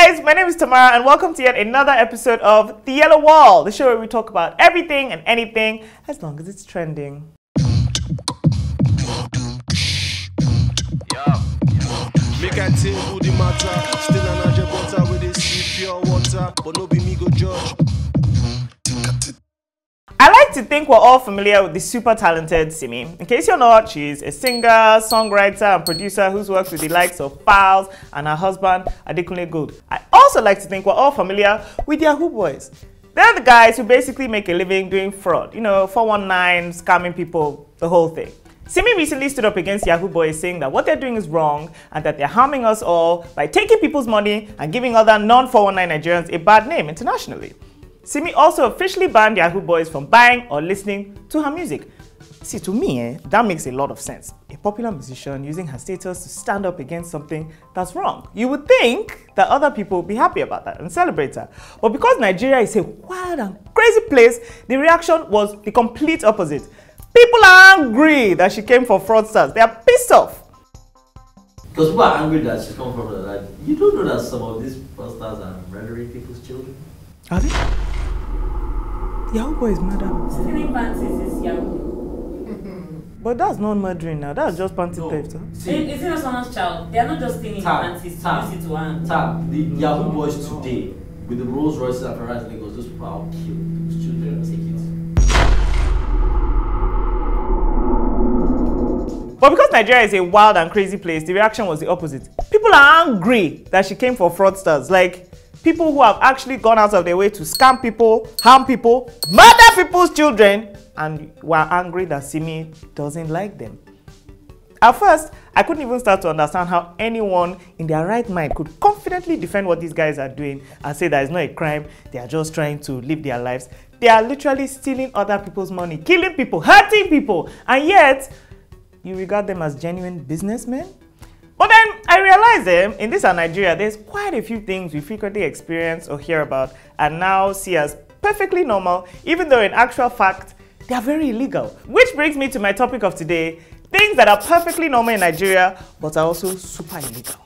guys, my name is Tamara and welcome to yet another episode of The Yellow Wall, the show where we talk about everything and anything as long as it's trending. Make I tell the matter, still an butter with this pure water, but no be me go judge. I like to think we're all familiar with the super talented Simi. In case you're not, she's a singer, songwriter, and producer who's worked with the likes of Files and her husband, Adekunle Gold. I also like to think we're all familiar with Yahoo Boys. They're the guys who basically make a living doing fraud, 419, scamming people, the whole thing. Simi recently stood up against Yahoo Boys saying that what they're doing is wrong and that they're harming us all by taking people's money and giving other non-419 Nigerians a bad name internationally. Simi also officially banned Yahoo Boys from buying or listening to her music. See, to me, that makes a lot of sense. A popular musician using her status to stand up against something that's wrong. You would think that other people would be happy about that and celebrate her. But because Nigeria is a wild and crazy place, the reaction was the complete opposite. People are angry that she came for fraudsters. They are pissed off. Because people are angry that she come from that. You don't know that some of these fraudsters are murdering people's children? Are they? Yahoo Boy is murder. Stealing panties is Yahoo. But that's not murdering now. That's just panty theft. Huh? Is it not someone's child? They are not just stealing panties to use it to hand. The Yahoo Boys today, with the Rolls Royces and Ferraris Lagos, those people are all killed. Those children are taken. But because Nigeria is a wild and crazy place, the reaction was the opposite. People are angry that she came for fraudsters. Like, people who have actually gone out of their way to scam people, harm people, murder people's children, and were angry that Simi doesn't like them. At first, I couldn't even start to understand how anyone in their right mind could confidently defend what these guys are doing and say that it's not a crime, they are just trying to live their lives. They are literally stealing other people's money, killing people, hurting people, and yet you regard them as genuine businessmen? But then I realized in this Nigeria, there's quite a few things we frequently experience or hear about and now see as perfectly normal, even though in actual fact, they are very illegal. Which brings me to my topic of today, things that are perfectly normal in Nigeria, but are also super illegal.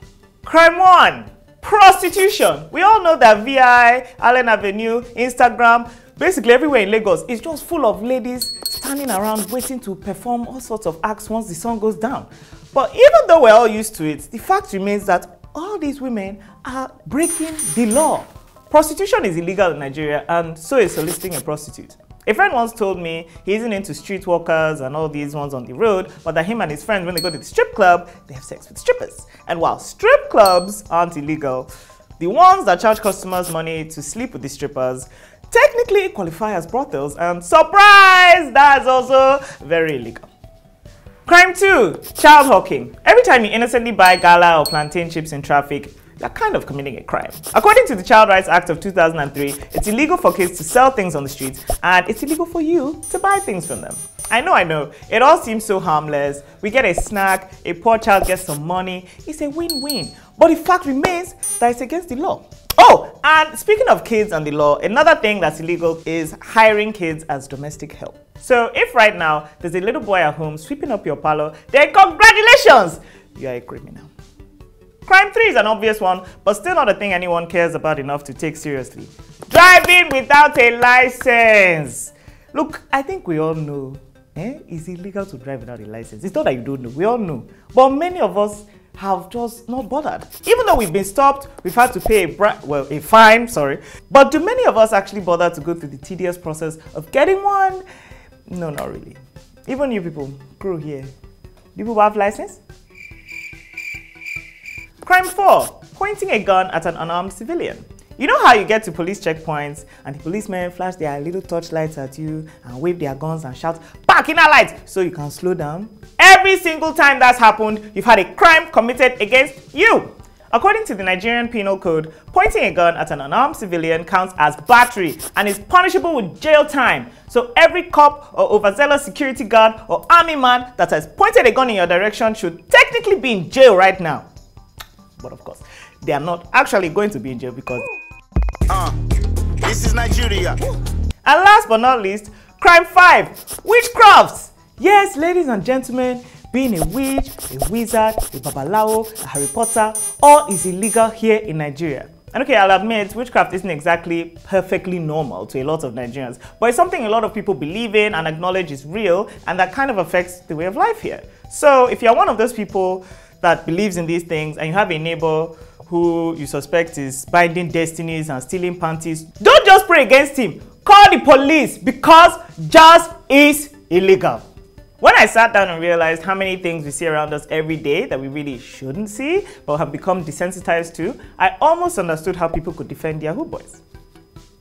Crime 1, prostitution. We all know that VI, Allen Avenue, Instagram, basically everywhere in Lagos is just full of ladies standing around waiting to perform all sorts of acts once the sun goes down. But even though we're all used to it, the fact remains that all these women are breaking the law. Prostitution is illegal in Nigeria and so is soliciting a prostitute. A friend once told me he isn't into street walkers and all these ones on the road, but that him and his friends, when they go to the strip club, they have sex with strippers. And while strip clubs aren't illegal, the ones that charge customers money to sleep with the strippers technically qualify as brothels, and surprise, that's also very illegal. Crime 2, child hawking. Every time you innocently buy gala or plantain chips in traffic, you're kind of committing a crime. According to the Child Rights Act of 2003, it's illegal for kids to sell things on the streets, and it's illegal for you to buy things from them. I know, it all seems so harmless. We get a snack, a poor child gets some money, it's a win-win. But the fact remains that it's against the law. Oh, and speaking of kids and the law, another thing that's illegal is hiring kids as domestic help. So if right now there's a little boy at home sweeping up your parlor, then congratulations, you are a criminal. Crime 3 is an obvious one, but still not a thing anyone cares about enough to take seriously. Driving without a license. Look, I think we all know, it's illegal to drive without a license. It's not that you don't know, we all know. But many of us have just not bothered. Even though we've been stopped, we've had to pay a fine, But do many of us actually bother to go through the tedious process of getting one? No, not really. Even you people, crew here, do you people have license? Crime 4, pointing a gun at an unarmed civilian. You know how you get to police checkpoints and the policemen flash their little torchlights at you and wave their guns and shout, "Park in a light," so you can slow down? Every single time that's happened, you've had a crime committed against you. According to the Nigerian Penal Code, pointing a gun at an unarmed civilian counts as battery and is punishable with jail time. So every cop or overzealous security guard or army man that has pointed a gun in your direction should technically be in jail right now. But of course, they are not actually going to be in jail because This is Nigeria. And last but not least, crime 5, witchcraft. Yes, ladies and gentlemen, being a witch, a wizard, a babalawo, a Harry Potter, all is illegal here in Nigeria. And okay, I'll admit, witchcraft isn't exactly perfectly normal to a lot of Nigerians, but it's something a lot of people believe in and acknowledge is real, and that kind of affects the way of life here. So if you're one of those people that believes in these things and you have a neighbor who you suspect is binding destinies and stealing panties, don't just pray against him. Call the police, because jazz is illegal. When I sat down and realized how many things we see around us every day that we really shouldn't see but have become desensitized to, I almost understood how people could defend their hood boys.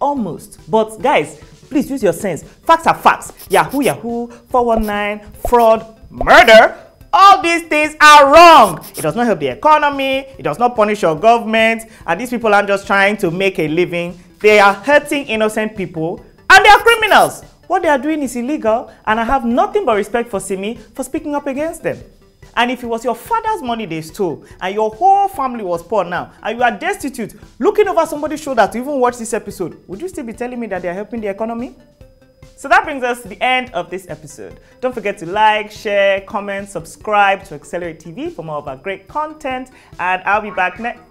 Almost. But guys, please use your sense. Facts are facts. Yahoo, Yahoo, 419, fraud, murder. All these things are wrong. It does not help the economy. It does not punish your government. And these people aren't just trying to make a living. They are hurting innocent people and they are criminals. What they are doing is illegal, and I have nothing but respect for Simi for speaking up against them. And if it was your father's money they stole, and your whole family was poor now, and you are destitute, looking over somebody's shoulder to even watch this episode, would you still be telling me that they are helping the economy? So that brings us to the end of this episode. Don't forget to like, share, comment, subscribe to Accelerate TV for more of our great content, and I'll be back next.